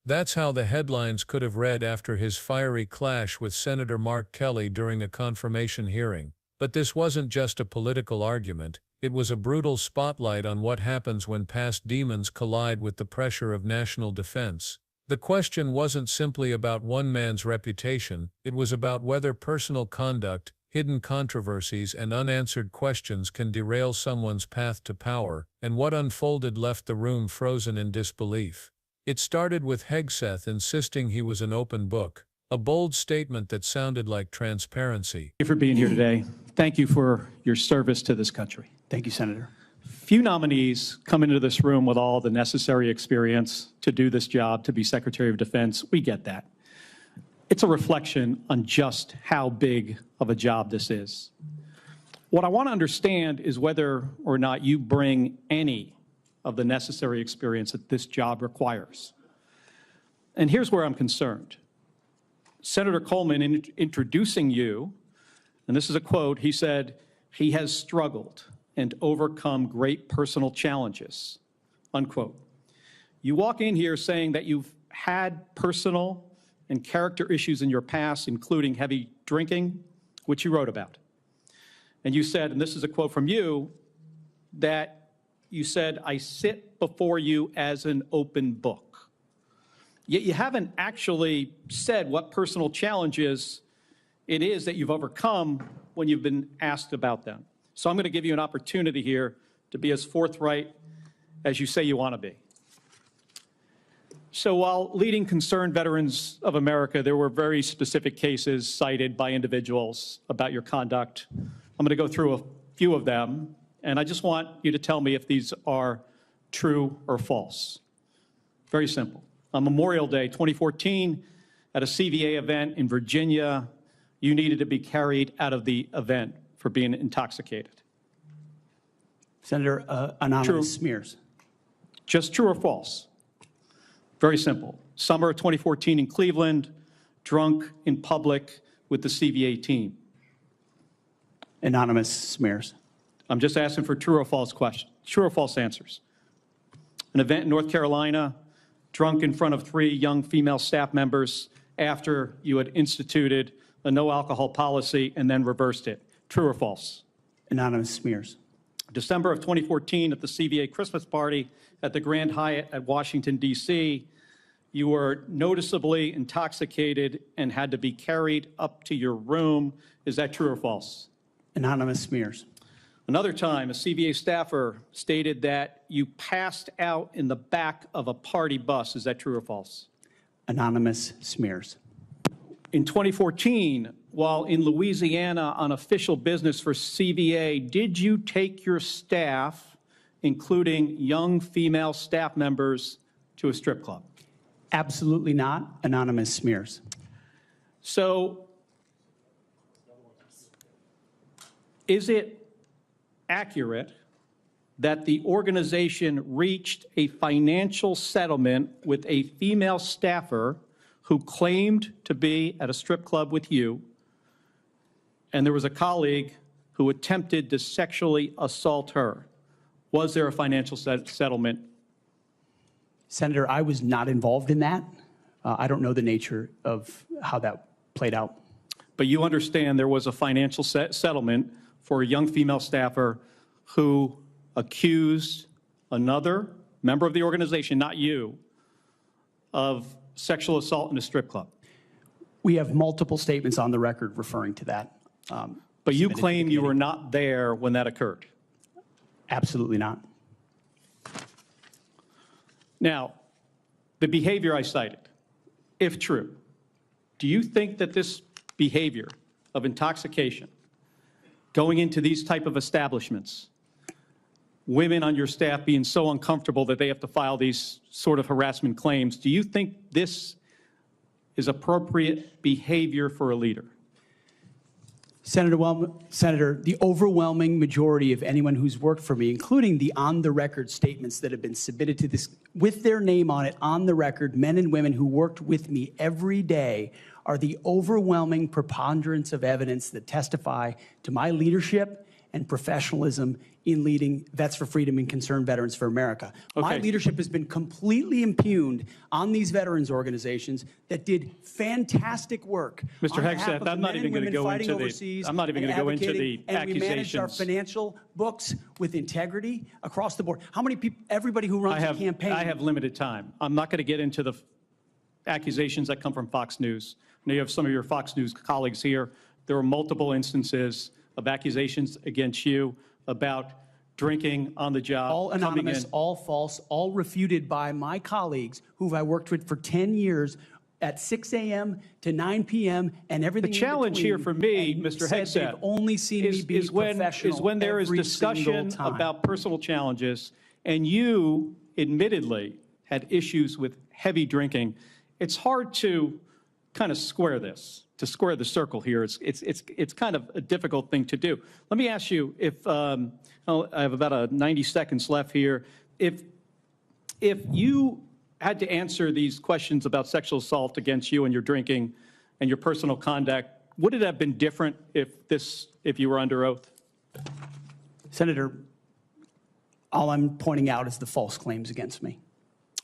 That's how the headlines could have read after his fiery clash with Senator Mark Kelly during a confirmation hearing. But this wasn't just a political argument, it was a brutal spotlight on what happens when past demons collide with the pressure of national defense. The question wasn't simply about one man's reputation, it was about whether personal conduct, hidden controversies and unanswered questions can derail someone's path to power, and what unfolded left the room frozen in disbelief. It started with Hegseth insisting he was an open book, a bold statement that sounded like transparency. Thank you for being here today. Thank you for your service to this country. Thank you, Senator. Few nominees come into this room with all the necessary experience to do this job, to be Secretary of Defense. We get that. It's a reflection on just how big of a job this is. What I want to understand is whether or not you bring any of the necessary experience that this job requires. And here's where I'm concerned. Senator Coleman, in introducing you, and this is a quote, he said, "He has struggled and overcome great personal challenges," unquote. You walk in here saying that you've had personal and character issues in your past, including heavy drinking, which you wrote about. And you said, and this is a quote from you, that you said, "I sit before you as an open book." Yet you haven't actually said what personal challenges it is that you've overcome when you've been asked about them. So I'm going to give you an opportunity here to be as forthright as you say you want to be. So while leading concerned veterans of America, there were very specific cases cited by individuals about your conduct. I'm going to go through a few of them, and I just want you to tell me if these are true or false. Very simple. On Memorial Day 2014, at a CVA event in Virginia, you needed to be carried out of the event for being intoxicated. Senator, anonymous True. smears. Just true or false? Very simple. Summer of 2014 in Cleveland, drunk in public with the CVA team. Anonymous smears. I'm just asking for true or false questions, true or false answers. An event in North Carolina, drunk in front of 3 young female staff members after you had instituted a no alcohol policy and then reversed it. True or false? Anonymous smears. December of 2014 at the CVA Christmas party at the Grand Hyatt at Washington, D.C., you were noticeably intoxicated and had to be carried up to your room. Is that true or false? Anonymous smears. Another time, a CVA staffer stated that you passed out in the back of a party bus. Is that true or false? Anonymous smears. In 2014, while in Louisiana on official business for CVA, did you take your staff, including young female staff members, to a strip club? Absolutely not. Anonymous smears. So, is it accurate that the organization reached a financial settlement with a female staffer who claimed to be at a strip club with you, and there was a colleague who attempted to sexually assault her? Was there a financial settlement? Senator, I was not involved in that. I don't know the nature of how that played out. But you understand there was a financial settlement for a young female staffer who accused another member of the organization, not you, of sexual assault in a strip club. We have multiple statements on the record referring to that. But you claim you were not there when that occurred. Absolutely not. Now, the behavior I cited, if true, do you think that this behavior of intoxication, going into these type of establishments, women on your staff being so uncomfortable that they have to file these sort of harassment claims, do you think this is appropriate behavior for a leader? Senator, the overwhelming majority of anyone who's worked for me, including the on-the-record statements that have been submitted to this, with their name on it, on the record, men and women who worked with me every day, are the overwhelming preponderance of evidence that testify to my leadership and professionalism in leading Vets for Freedom and Concerned Veterans for America. My Okay. leadership has been completely impugned on these veterans organizations that did fantastic work. Mr. on behalf Hegseth, of the I'm not men even and going to women go fighting into the. overseas I'm not even and going to go into advocating, the and we managed our accusations. financial books with integrity across the board. How many people, everybody who runs a campaign. I have limited time. I'm not going to get into the accusations that come from Fox News. I know you have some of your Fox News colleagues here. There were multiple instances of accusations against you about drinking on the job. All coming anonymous, in. all false, all refuted by my colleagues who I worked with for 10 years at 6 a.m. to 9 p.m. and everything The in challenge between, here for me, and Mr. said Hegseth, they've only seen me be professional is when there is every discussion single time. about personal challenges, and you admittedly had issues with heavy drinking. It's hard to kind of square this, to square the circle here. It's kind of a difficult thing to do. Let me ask you, if I have about 90 seconds left here, if you had to answer these questions about sexual assault against you and your drinking and your personal conduct, would it have been different if you were under oath? Senator, all I'm pointing out is the false claims against me.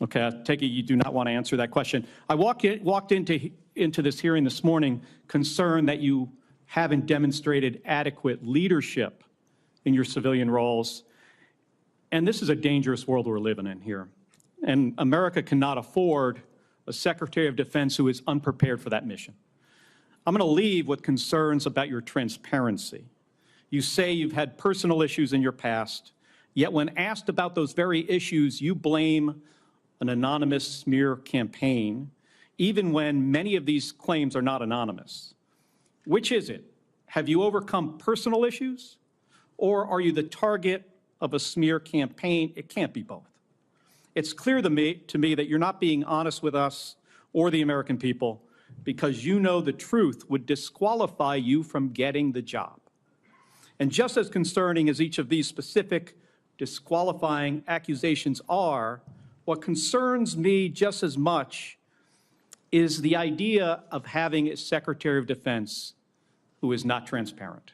Okay, I take it you do not want to answer that question. I walked into this hearing this morning concerned that you haven't demonstrated adequate leadership in your civilian roles. And this is a dangerous world we're living in here. And America cannot afford a Secretary of Defense who is unprepared for that mission. I'm going to leave with concerns about your transparency. You say you've had personal issues in your past, yet when asked about those very issues, you blame an anonymous smear campaign, even when many of these claims are not anonymous. Which is it? Have you overcome personal issues, or are you the target of a smear campaign? It can't be both. It's clear to me that you're not being honest with us or the American people because you know the truth would disqualify you from getting the job. And just as concerning as each of these specific disqualifying accusations are, what concerns me just as much is the idea of having a Secretary of Defense who is not transparent.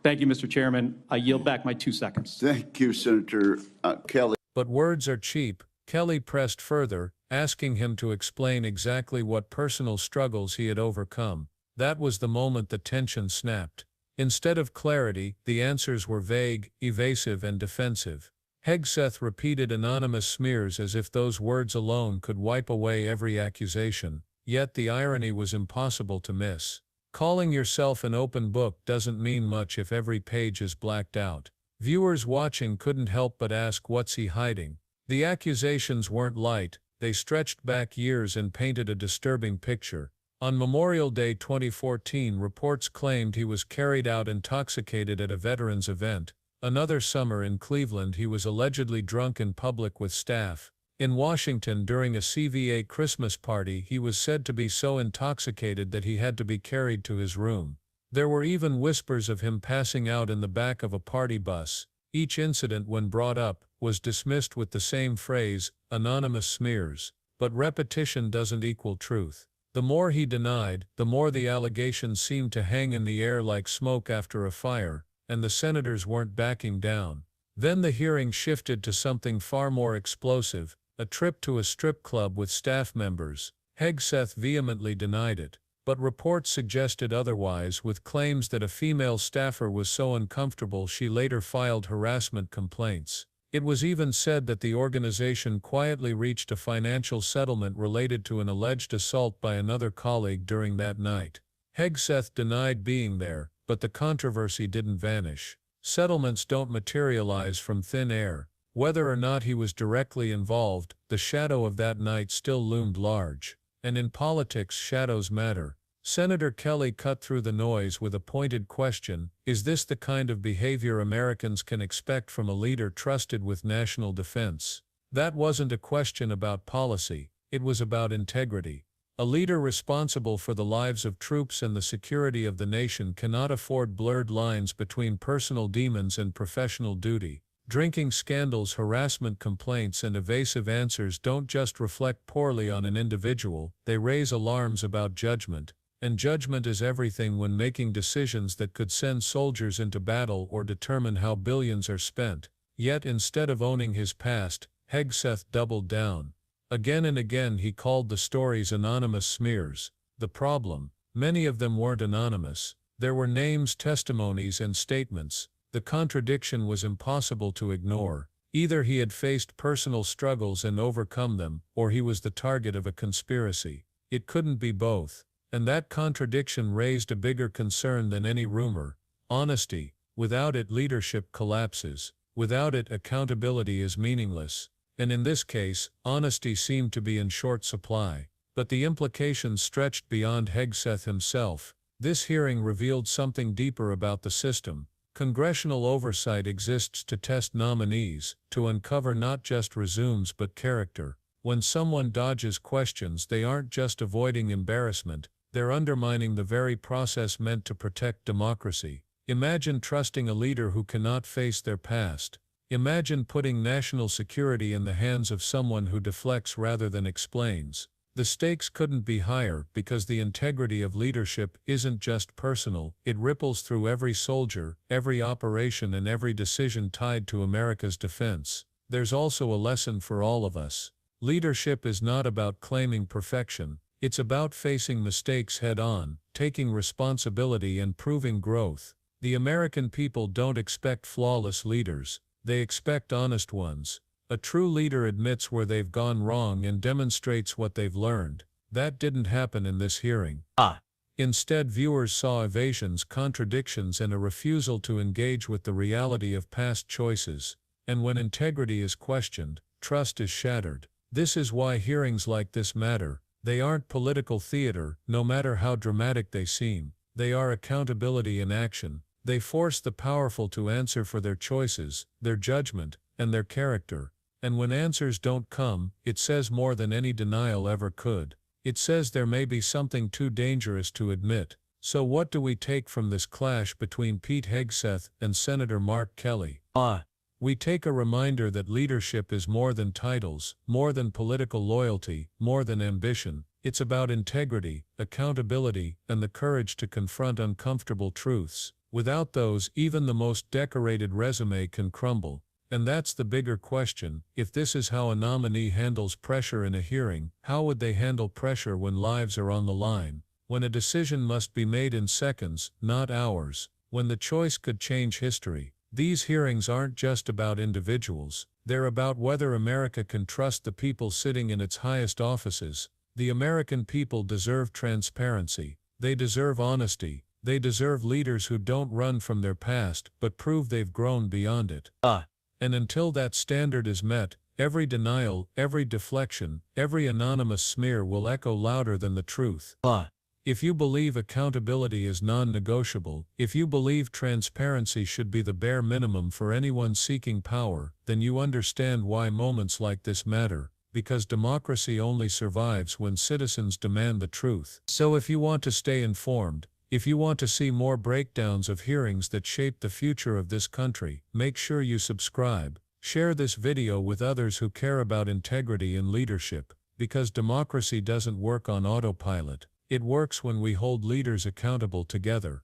Thank you, Mr. Chairman. I yield back my 2 seconds. Thank you, Senator Kelly. But words are cheap. Kelly pressed further, asking him to explain exactly what personal struggles he had overcome. That was the moment the tension snapped. Instead of clarity, the answers were vague, evasive, and defensive. Hegseth repeated anonymous smears as if those words alone could wipe away every accusation, yet the irony was impossible to miss. Calling yourself an open book doesn't mean much if every page is blacked out. Viewers watching couldn't help but ask, what's he hiding? The accusations weren't light, they stretched back years and painted a disturbing picture. On Memorial Day 2014, reports claimed he was carried out intoxicated at a veterans event. Another summer in Cleveland, he was allegedly drunk in public with staff. In Washington, during a CVA Christmas party, he was said to be so intoxicated that he had to be carried to his room. There were even whispers of him passing out in the back of a party bus. Each incident, when brought up, was dismissed with the same phrase, anonymous smears. But repetition doesn't equal truth. The more he denied, the more the allegations seemed to hang in the air like smoke after a fire, and the senators weren't backing down. Then the hearing shifted to something far more explosive, a trip to a strip club with staff members. Hegseth vehemently denied it, but reports suggested otherwise, with claims that a female staffer was so uncomfortable she later filed harassment complaints. It was even said that the organization quietly reached a financial settlement related to an alleged assault by another colleague during that night. Hegseth denied being there, but the controversy didn't vanish. Settlements don't materialize from thin air. Whether or not he was directly involved, the shadow of that night still loomed large. And in politics, shadows matter. Senator Kelly cut through the noise with a pointed question: is this the kind of behavior Americans can expect from a leader trusted with national defense? That wasn't a question about policy, it was about integrity. A leader responsible for the lives of troops and the security of the nation cannot afford blurred lines between personal demons and professional duty. Drinking scandals, harassment complaints, and evasive answers don't just reflect poorly on an individual, they raise alarms about judgment. And judgment is everything when making decisions that could send soldiers into battle or determine how billions are spent. Yet instead of owning his past, Hegseth doubled down. Again and again he called the stories anonymous smears. The problem? Many of them weren't anonymous. There were names, testimonies, and statements. The contradiction was impossible to ignore. Either he had faced personal struggles and overcome them, or he was the target of a conspiracy. It couldn't be both. And that contradiction raised a bigger concern than any rumor. Honesty. Without it, leadership collapses. Without it, accountability is meaningless. And in this case, honesty seemed to be in short supply. But the implications stretched beyond Hegseth himself. This hearing revealed something deeper about the system. Congressional oversight exists to test nominees, to uncover not just resumes but character. When someone dodges questions, they aren't just avoiding embarrassment, they're undermining the very process meant to protect democracy. Imagine trusting a leader who cannot face their past. Imagine putting national security in the hands of someone who deflects rather than explains. The stakes couldn't be higher because the integrity of leadership isn't just personal, it ripples through every soldier, every operation, and every decision tied to America's defense. There's also a lesson for all of us. Leadership is not about claiming perfection, it's about facing mistakes head-on, taking responsibility and proving growth. The American people don't expect flawless leaders, they expect honest ones. A true leader admits where they've gone wrong and demonstrates what they've learned. That didn't happen in this hearing. Instead, viewers saw evasions, contradictions, and a refusal to engage with the reality of past choices. And when integrity is questioned, trust is shattered. This is why hearings like this matter. They aren't political theater, no matter how dramatic they seem. They are accountability in action. They force the powerful to answer for their choices, their judgment, and their character. And when answers don't come, it says more than any denial ever could. It says there may be something too dangerous to admit. So what do we take from this clash between Pete Hegseth and Senator Mark Kelly? We take a reminder that leadership is more than titles, more than political loyalty, more than ambition. It's about integrity, accountability, and the courage to confront uncomfortable truths. Without those, even the most decorated resume can crumble. And that's the bigger question. If this is how a nominee handles pressure in a hearing, how would they handle pressure when lives are on the line? When a decision must be made in seconds, not hours? When the choice could change history? These hearings aren't just about individuals. They're about whether America can trust the people sitting in its highest offices. The American people deserve transparency. They deserve honesty. They deserve leaders who don't run from their past, but prove they've grown beyond it. And until that standard is met, every denial, every deflection, every anonymous smear will echo louder than the truth. If you believe accountability is non-negotiable, if you believe transparency should be the bare minimum for anyone seeking power, then you understand why moments like this matter, because democracy only survives when citizens demand the truth. So if you want to stay informed, if you want to see more breakdowns of hearings that shape the future of this country, make sure you subscribe. Share this video with others who care about integrity and leadership, because democracy doesn't work on autopilot. It works when we hold leaders accountable together.